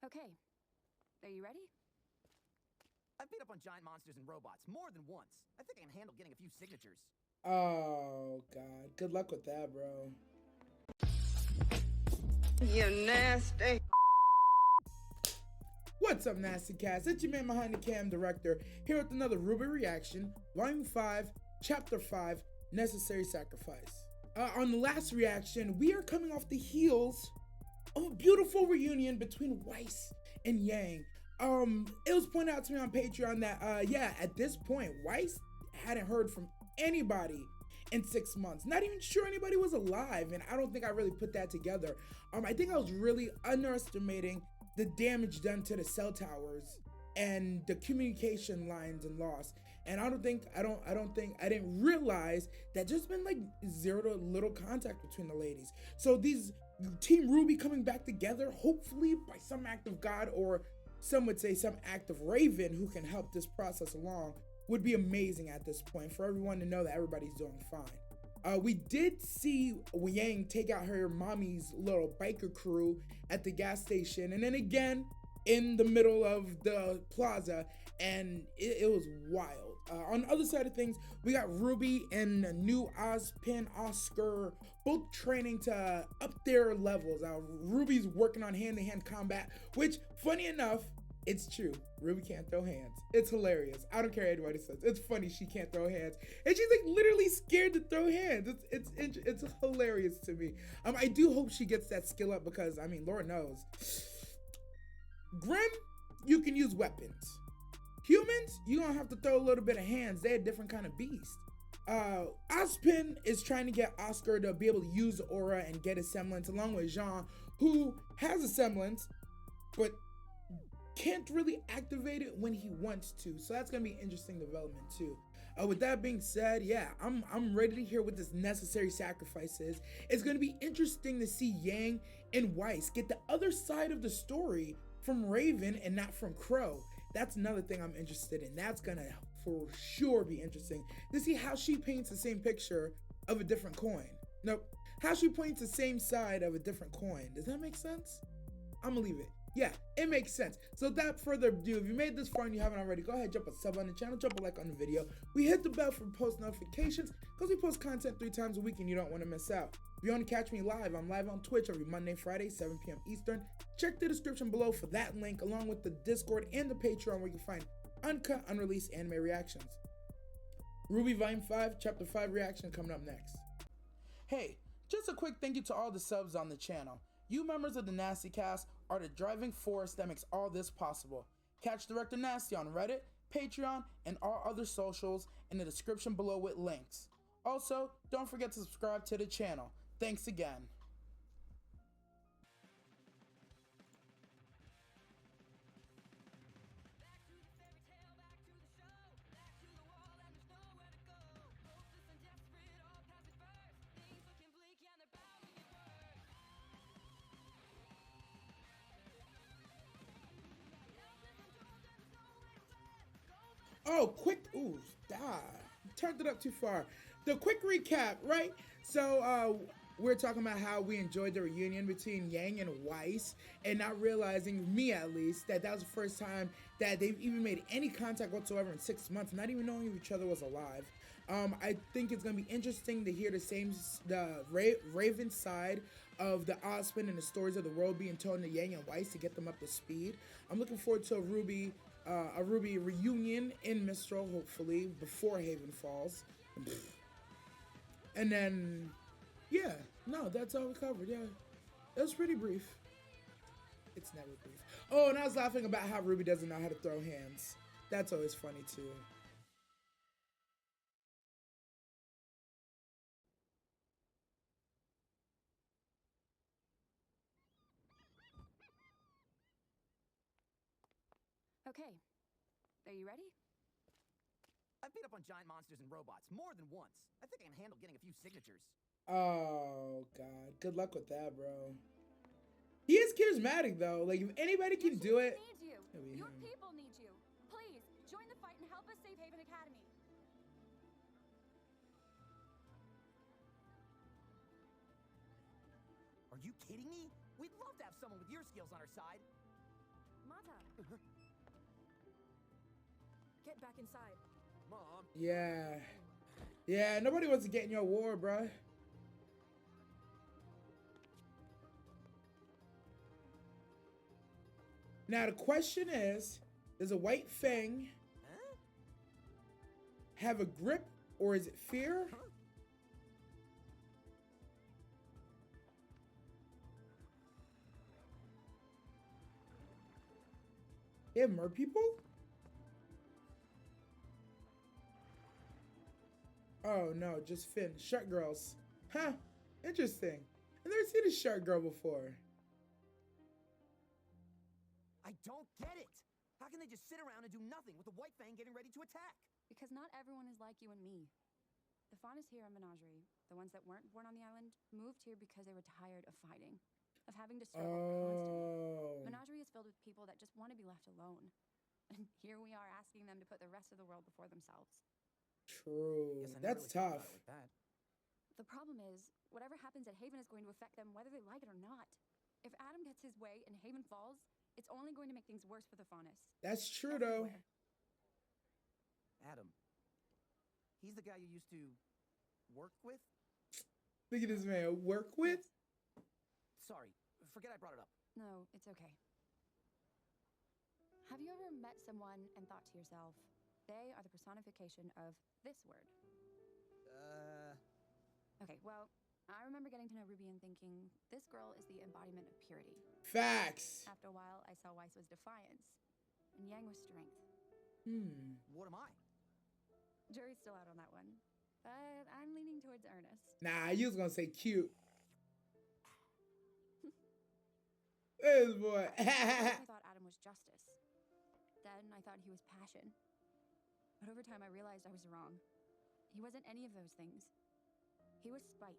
Okay. Are you ready? I've beat up on giant monsters and robots more than once. I think I can handle getting a few signatures. Oh, God. Good luck with that, bro. You nasty. What's up, Nasty Cats? It's your man behind the cam, Director, here with another RWBY reaction, Volume 5, Chapter 5, Necessary Sacrifice. On the last reaction, we are coming off the heels of a beautiful reunion between Weiss and Yang. It was pointed out to me on Patreon that, yeah, at this point, Weiss hadn't heard from anybody in 6 months. Not even sure anybody was alive, and I don't think I really put that together. I think I was really underestimating the damage done to the cell towers and the communication lines and loss. And I didn't realize that just been like zero to little contact between the ladies. So these Team RWBY coming back together, hopefully by some act of God, or some would say some act of Raven who can help this process along, would be amazing at this point for everyone to know that everybody's doing fine. We did see Yang take out her mommy's little biker crew at the gas station, and then again in the middle of the plaza, and it was wild. On the other side of things, we got RWBY and new Ozpin Oscar both training to up their levels. RWBY's working on hand-to-hand combat, which, funny enough, it's true. RWBY can't throw hands. It's hilarious. I don't care what anybody says. It's funny she can't throw hands, and she's like literally scared to throw hands. It's hilarious to me. I do hope she gets that skill up because, I mean, Lord knows, Grimm, you can use weapons. Humans, you gonna have to throw a little bit of hands. They're a different kind of beast. Ozpin is trying to get Oscar to be able to use aura and get a semblance, along with Jean, who has a semblance, but can't really activate it when he wants to. So that's gonna be an interesting development too. With that being said, yeah, I'm ready to hear what this necessary sacrifice is. It's gonna be interesting to see Yang and Weiss get the other side of the story from Raven and not from Crow. That's another thing I'm interested in. That's gonna for sure be interesting to see how she paints the same picture of a different coin. Nope, how she paints the same side of a different coin. Does that make sense? I'm gonna leave it. Yeah, it makes sense. So without further ado, if you made this far and you haven't already, go ahead, drop a sub on the channel, drop a like on the video. We hit the bell for post notifications because we post content 3 times a week and you don't want to miss out. If you want to catch me live, I'm live on Twitch every Monday, Friday, 7 p.m. Eastern. Check the description below for that link, along with the Discord and the Patreon where you can find uncut, unreleased anime reactions. RWBY Volume 5, Chapter 5 reaction coming up next. Hey, just a quick thank you to all the subs on the channel. You members of the Nasty Cast are the driving force that makes all this possible. Catch Director Nasty on Reddit, Patreon, and all other socials in the description below with links. Also, don't forget to subscribe to the channel. Thanks again. Oh, quick, ooh, turned it up too far. The quick recap, right? So, we're talking about how we enjoyed the reunion between Yang and Weiss, and not realizing, me at least, that was the first time that they've even made any contact whatsoever in 6 months, not even knowing if each other was alive. I think it's gonna be interesting to hear the Raven side of the Ozpin and the stories of the world being told to Yang and Weiss to get them up to speed. I'm looking forward to a RWBY reunion in Mistral, hopefully, before Haven Falls. And then, yeah, no, that's all we covered, yeah. It was pretty brief. It's never brief. Oh, and I was laughing about how RWBY doesn't know how to throw hands. That's always funny, too. Okay. Are you ready? I've beat up on giant monsters and robots more than once. I think I can handle getting a few signatures. Oh, God. Good luck with that, bro. He is charismatic, though. Like, if anybody can do it... Your people need you. Please, join the fight and help us save Haven Academy. Are you kidding me? We'd love to have someone with your skills on our side. Mata! Get back inside. Mom. Yeah. Yeah, nobody wants to get in your war, bruh. Now the question is, does a white fang have a grip, or is it fear? Huh? They have mer people? Oh no, just Finn. Shark girls. Huh, interesting. I've never seen a shark girl before. I don't get it. How can they just sit around and do nothing with the white fang getting ready to attack? Because not everyone is like you and me. The faunas here in Menagerie, the ones that weren't born on the island, moved here because they were tired of fighting, of having to struggle constantly. Menagerie is filled with people that just want to be left alone. And here we are asking them to put the rest of the world before themselves. True. Guess I never That's really thought tough. about it like that. The problem is, whatever happens at Haven is going to affect them whether they like it or not. If Adam gets his way and Haven falls, it's only going to make things worse for the faunas. That's true though. Everywhere. Adam. He's the guy you used to work with? Look at this man. Work with? Sorry, forget I brought it up. No, it's okay. Have you ever met someone and thought to yourself, they are the personification of this word? Okay, well, I remember getting to know Ruby and thinking, this girl is the embodiment of purity. Facts. After a while, I saw Weiss was defiance, and Yang was strength. What am I? Jury's still out on that one, but I'm leaning towards earnest. Nah, you was gonna say cute. This boy. I thought Adam was justice. Then I thought he was passion. But over time, I realized I was wrong. He wasn't any of those things. He was spite.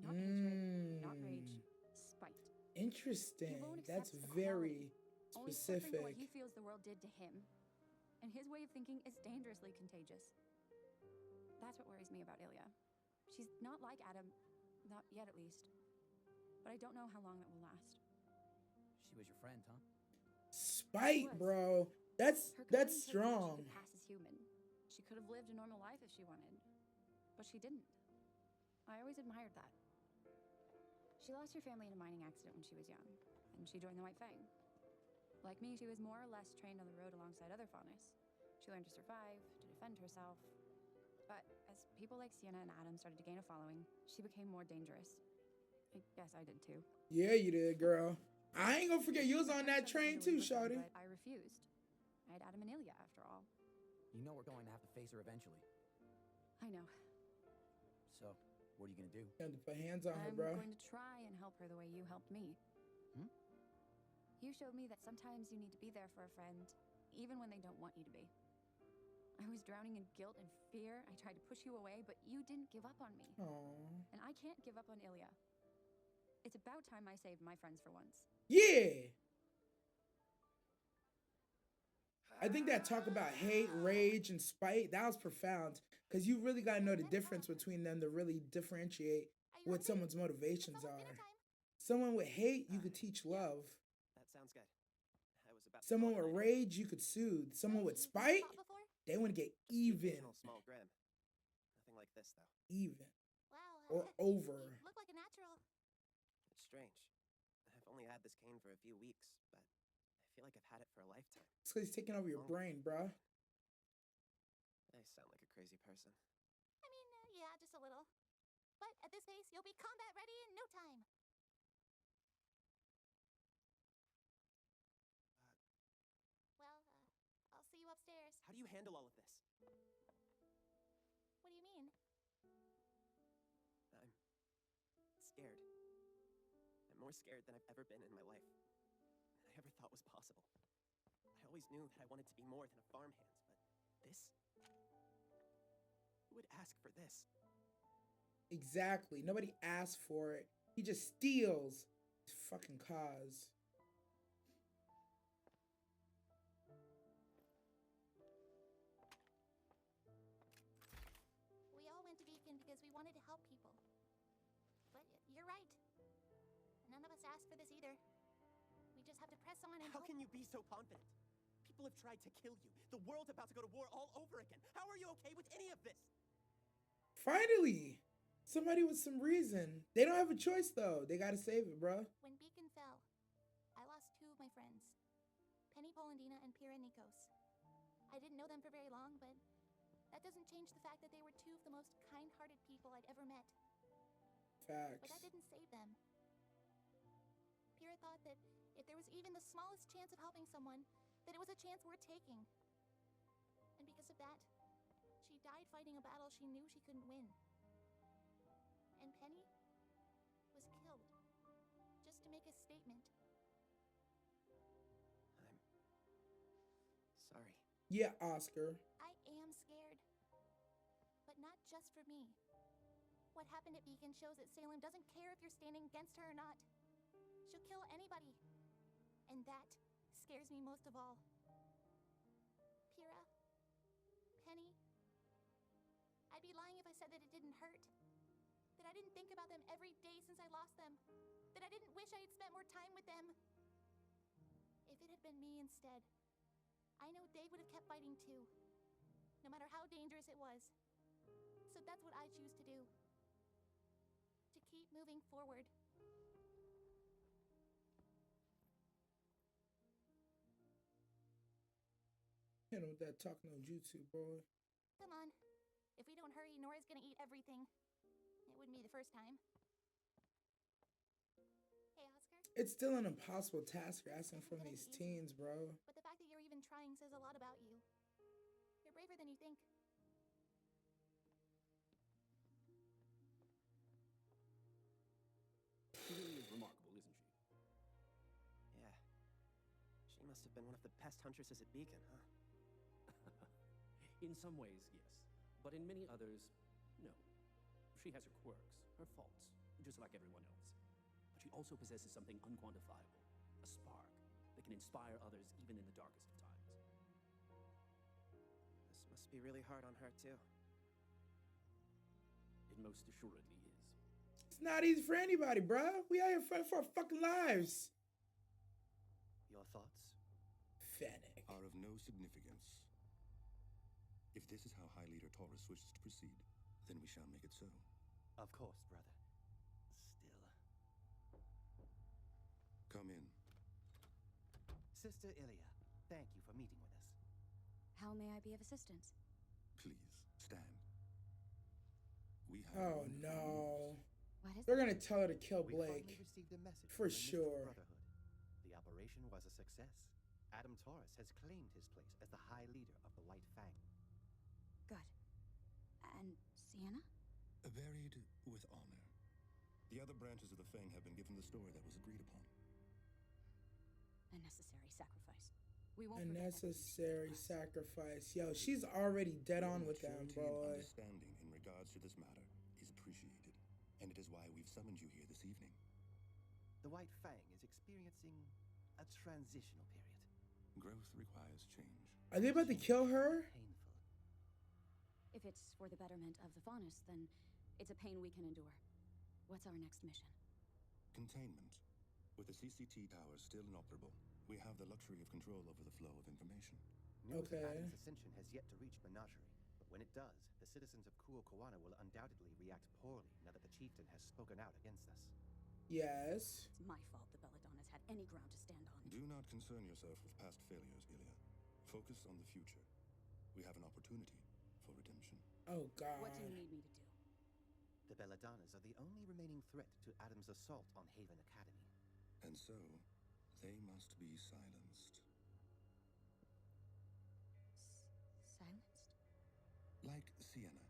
Not hatred, not rage, spite. Interesting. He won't That's accept very equality, only suffering for what specific. he feels the world did to him. And his way of thinking is dangerously contagious. That's what worries me about Ilya. She's not like Adam, not yet at least. But I don't know how long that will last. She was your friend, huh? Spite, bro. That's Her companion said strong. She could pass as human. She could have lived a normal life if she wanted. But she didn't. I always admired that. She lost her family in a mining accident when she was young, and she joined the White Fang. Like me, she was more or less trained on the road alongside other faunas. She learned to survive, to defend herself. But as people like Sienna and Adam started to gain a following, she became more dangerous. I guess I did too. Yeah, you did, girl. I ain't gonna forget you was on that train too, shawty. But I refused. I had Adam and Ilya after all. You know we're going to have to face her eventually. I know. So, what are you gonna do? You have to put hands on her, I'm bro. going to try and help her the way you helped me. You showed me that sometimes you need to be there for a friend, even when they don't want you to be. I was drowning in guilt and fear. I tried to push you away, but you didn't give up on me. Aww. And I can't give up on Ilya. It's about time I saved my friends for once. Yeah. I think that talk about hate, rage, and spite, that was profound. Because you really got to know the difference between them to really differentiate what someone's motivations are. Someone with hate, you could teach love. That sounds good. I was about to Someone call it with a night. rage, you could soothe. Someone with spite, they want to get even. Occasional small grin. Nothing like this, though. Even. Wow. Or over. You look like a natural. It's strange. I've only had this cane for a few weeks, but I feel like I've had it for a lifetime. It's because he's taking over your brain, bruh. I sound like a crazy person. I mean, yeah, just a little. But at this pace, you'll be combat ready in no time. Well, I'll see you upstairs. How do you handle all of this? What do you mean? I'm scared. I'm more scared than I've ever been in my life. I ever thought was possible. I always knew that I wanted to be more than a farmhand, but this? Who would ask for this? Exactly. Nobody asked for it. He just steals his fucking cause. We all went to Beacon because we wanted to help people. But you're right. None of us asked for this either. We just have to press on and... How can you be so confident? People have tried to kill you. The world's about to go to war all over again. How are you okay with any of this? Finally, somebody with some reason. They don't have a choice though. They gotta save it, bro. When Beacon fell, I lost two of my friends, Penny Polandina and Pira Nikos. I didn't know them for very long, but that doesn't change the fact that they were two of the most kind-hearted people I'd ever met. Facts. But that didn't save them. Pira thought that if there was even the smallest chance of helping someone, that it was a chance worth taking. And because of that, she died fighting a battle she knew she couldn't win. And Penny was killed, just to make a statement. I'm sorry. Yeah, Oscar. I am scared. But not just for me. What happened at Beacon shows that Salem doesn't care if you're standing against her or not. She'll kill anybody. And that scares me most of all. Pira, Penny, I'd be lying if I said that it didn't hurt. That I didn't think about them every day since I lost them. That I didn't wish I had spent more time with them. If it had been me instead, I know they would have kept fighting too. No matter how dangerous it was. So that's what I choose to do. To keep moving forward. Hit him with that talk no jutsu, boy. Come on. If we don't hurry, Nora's gonna eat everything. It wouldn't be the first time. Hey, Oscar. It's still an impossible task you're asking from these teens, bro. But the fact that you're even trying says a lot about you. You're braver than you think. She really is remarkable, isn't she? Yeah. She must have been one of the best huntresses at Beacon, huh? In some ways, yes. But in many others, no. She has her quirks, her faults, just like everyone else. But she also possesses something unquantifiable, a spark that can inspire others even in the darkest of times. This must be really hard on her, too. It most assuredly is. It's not easy for anybody, bro. We out here fighting for our fucking lives. Your thoughts? Fennec. Are of no significance. If this is how High Leader Taurus wishes to proceed, then we shall make it so. Of course, brother. Still. Come in. Sister Ilia, thank you for meeting with us. How may I be of assistance? Please, stand. We have Oh one no. What is They're it? gonna tell her to kill We Blake. finally received a message For from the Mystical sure. Brotherhood. The operation was a success. Adam Taurus has claimed his place as the High Leader of the White Fang. Good. And Sienna? buried with honor. The other branches of the Fang have been given the story that was agreed upon. A necessary sacrifice. We won't A forget that. necessary sacrifice. Yo, she's already dead on with them, Maturity and boy. understanding in regards to this matter is appreciated, and it is why we've summoned you here this evening. The White Fang is experiencing a transitional period. Growth requires change. Are they about to kill her? Painful. If it's for the betterment of the faunus, then it's a pain we can endure. What's our next mission? Containment. With the CCT towers still inoperable, we have the luxury of control over the flow of information. News of Okay. Adam's ascension has yet to reach Menagerie, but when it does, the citizens of Kuokawana will undoubtedly react poorly now that the chieftain has spoken out against us. Yes. It's my fault the Belladonna's had any ground to stand on. Do not concern yourself with past failures, Ilya. Focus on the future. We have an opportunity for redemption. Oh, God. What do you need me to do? The Belladonnas are the only remaining threat to Adam's assault on Haven Academy. And so, they must be silenced. Silenced? Like Sienna,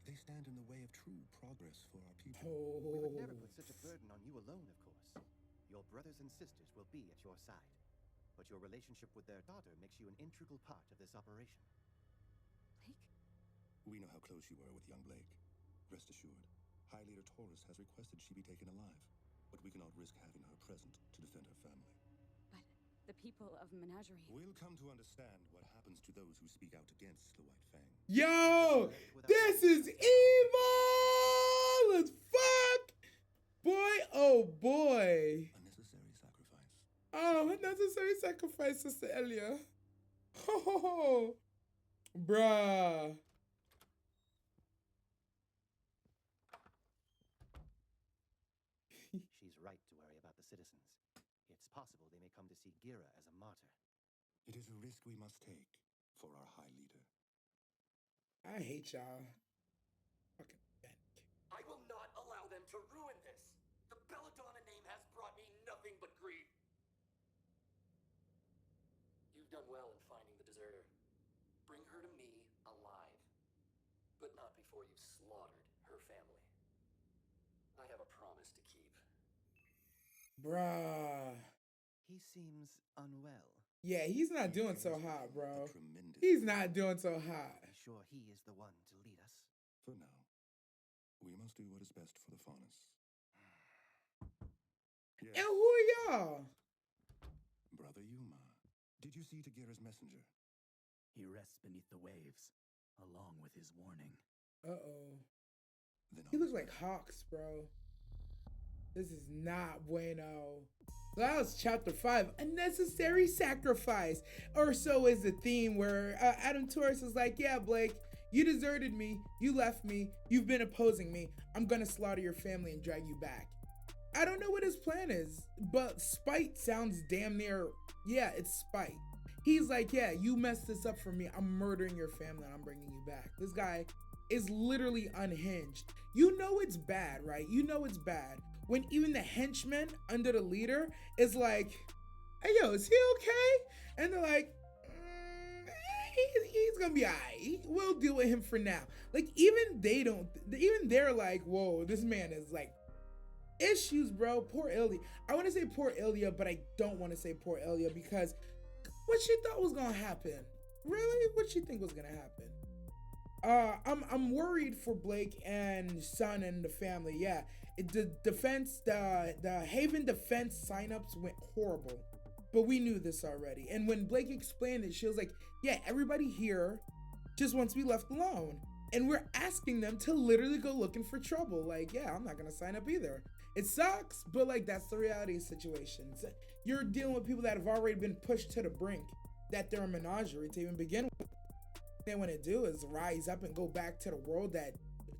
they stand in the way of true progress for our people. We would never Oh. put such a burden on you alone, of course. Your brothers and sisters will be at your side. But your relationship with their daughter makes you an integral part of this operation. Blake? We know how close you were with young Blake. Rest assured, High Leader Taurus has requested she be taken alive, but we cannot risk having her present to defend her family. But the people of Menagerie... We'll come to understand what happens to those who speak out against the White Fang. Yo! This is evil as fuck! Boy, oh boy. A necessary sacrifice. Oh, unnecessary sacrifice, Sister Elia. Oh, bruh. She's right to worry about the citizens. It's possible they may come to see Gira as a martyr. It is a risk we must take for our high leader. I hate y'all. Fucking pathetic. I will not allow them to ruin this. The Belladonna name has brought me nothing but grief. You've done well in finding the deserter. Bring her to me alive, but not before you've slaughtered her family. I have a promise to keep. Bruh. He seems unwell. Yeah, he's not doing so hot, bro. A tremendous He's not doing so hot. Be sure he is the one to lead us. For now, we must do what is best for the Faunus. Yes, And who are y'all? Brother Yuma. Did you see Tagira's messenger? He rests beneath the waves, along with his warning. Uh-oh. Then He looks like Hawks, bro. This is not bueno. So that was chapter 5, unnecessary sacrifice. Or so is the theme where Adam Torres is like, yeah, Blake, you deserted me. You left me. You've been opposing me. I'm going to slaughter your family and drag you back. I don't know what his plan is, but spite sounds damn near, yeah, it's spite. He's like, yeah, you messed this up for me. I'm murdering your family and I'm bringing you back. This guy is literally unhinged. You know it's bad, right? You know it's bad when even the henchman under the leader is like, hey, yo, is he okay? And they're like, he's gonna be all right. We'll deal with him for now. Like, even they don't, even they're like, whoa, this man is like, issues, bro. Poor Ilya. I want to say poor Ilya, but I don't want to say poor Ilya because what she thought was gonna happen. Really? What she think was gonna happen? I'm worried for Blake and Son and the family. Yeah, the defense, the Haven defense signups went horrible, but we knew this already. And when Blake explained it, she was like, "Yeah, everybody here just wants to be left alone." And we're asking them to literally go looking for trouble. Like, yeah, I'm not gonna sign up either. It sucks, but like that's the reality of situations. You're dealing with people that have already been pushed to the brink, that they're a menagerie to even begin with. They want to do is rise up and go back to the world that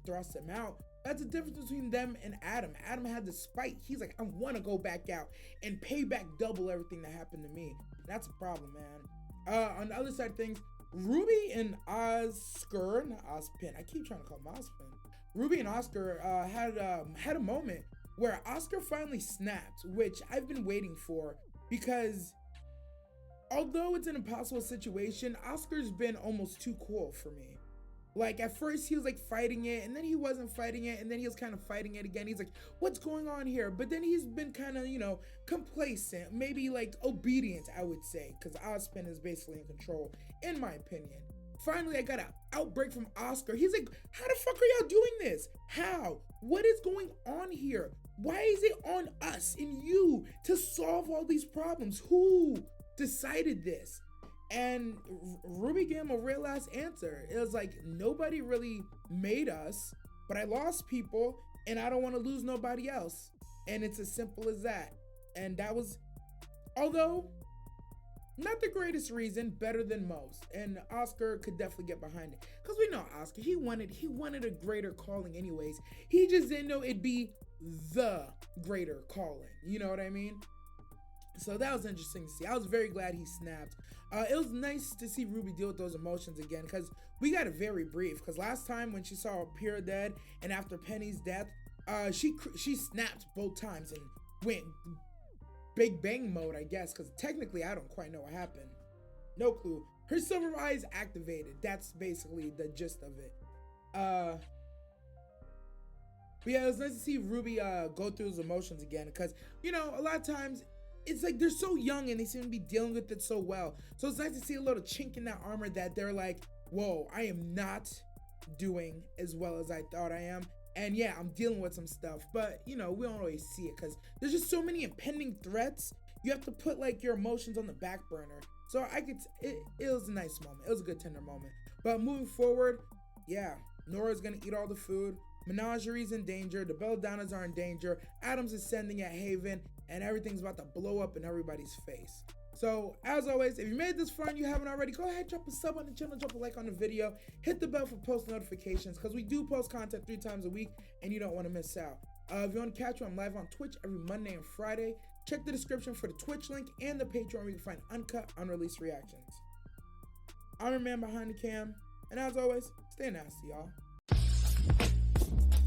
thrust them out. That's the difference between them and Adam. Adam had the spite. He's like, I want to go back out and pay back double everything that happened to me. That's a problem, man. On the other side of things, Ruby and Oscar, not Ozpin, I keep trying to call him Ozpin. Ruby and Oscar had a moment where Oscar finally snapped, which I've been waiting for because although it's an impossible situation, Oscar's been almost too cool for me. Like at first he was like fighting it and then he wasn't fighting it and then he was kind of fighting it again. He's like, what's going on here? But then he's been kind of, you know, complacent, maybe like obedient, I would say, because Ozpin is basically in control, in my opinion. Finally, I got an outbreak from Oscar. He's like, how the fuck are y'all doing this? How? What is going on here? Why is it on us and you to solve all these problems? Who decided this? And Ruby gave him a real ass answer. It was like, nobody really made us, but I lost people and I don't want to lose nobody else. And it's as simple as that. And that was, although not the greatest reason, better than most. And Oscar could definitely get behind it. Because we know Oscar, he wanted a greater calling anyways. He just didn't know it'd be the greater calling. You know what I mean? So that was interesting to see. I was very glad he snapped. It was nice to see Ruby deal with those emotions again because we got it very brief. Because last time when she saw Pyrrha dead and after Penny's death, she snapped both times and went Big Bang mode, I guess. Because technically, I don't quite know what happened. No clue. Her silver eyes activated. That's basically the gist of it. But yeah, it was nice to see Ruby go through his emotions again because, you know, a lot of times it's like they're so young and they seem to be dealing with it so well. So it's nice to see a little chink in that armor that they're like, whoa, I am not doing as well as I thought I am. And yeah, I'm dealing with some stuff, but you know, we don't always see it because there's just so many impending threats. You have to put like your emotions on the back burner. So it was a nice moment. It was a good tender moment. But moving forward, yeah, Nora's gonna eat all the food. Menagerie's in danger. The Belladonnas are in danger. Adam's ascending at Haven. and everything's about to blow up in everybody's face. So, as always, if you made this far and you haven't already, go ahead, drop a sub on the channel, drop a like on the video, hit the bell for post notifications, because we do post content 3 times a week, and you don't want to miss out. If you want to catch me, I'm live on Twitch every Monday and Friday. Check the description for the Twitch link and the Patreon where you can find uncut, unreleased reactions. I'm your man behind the cam, and as always, stay nasty, y'all.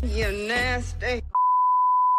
You nasty.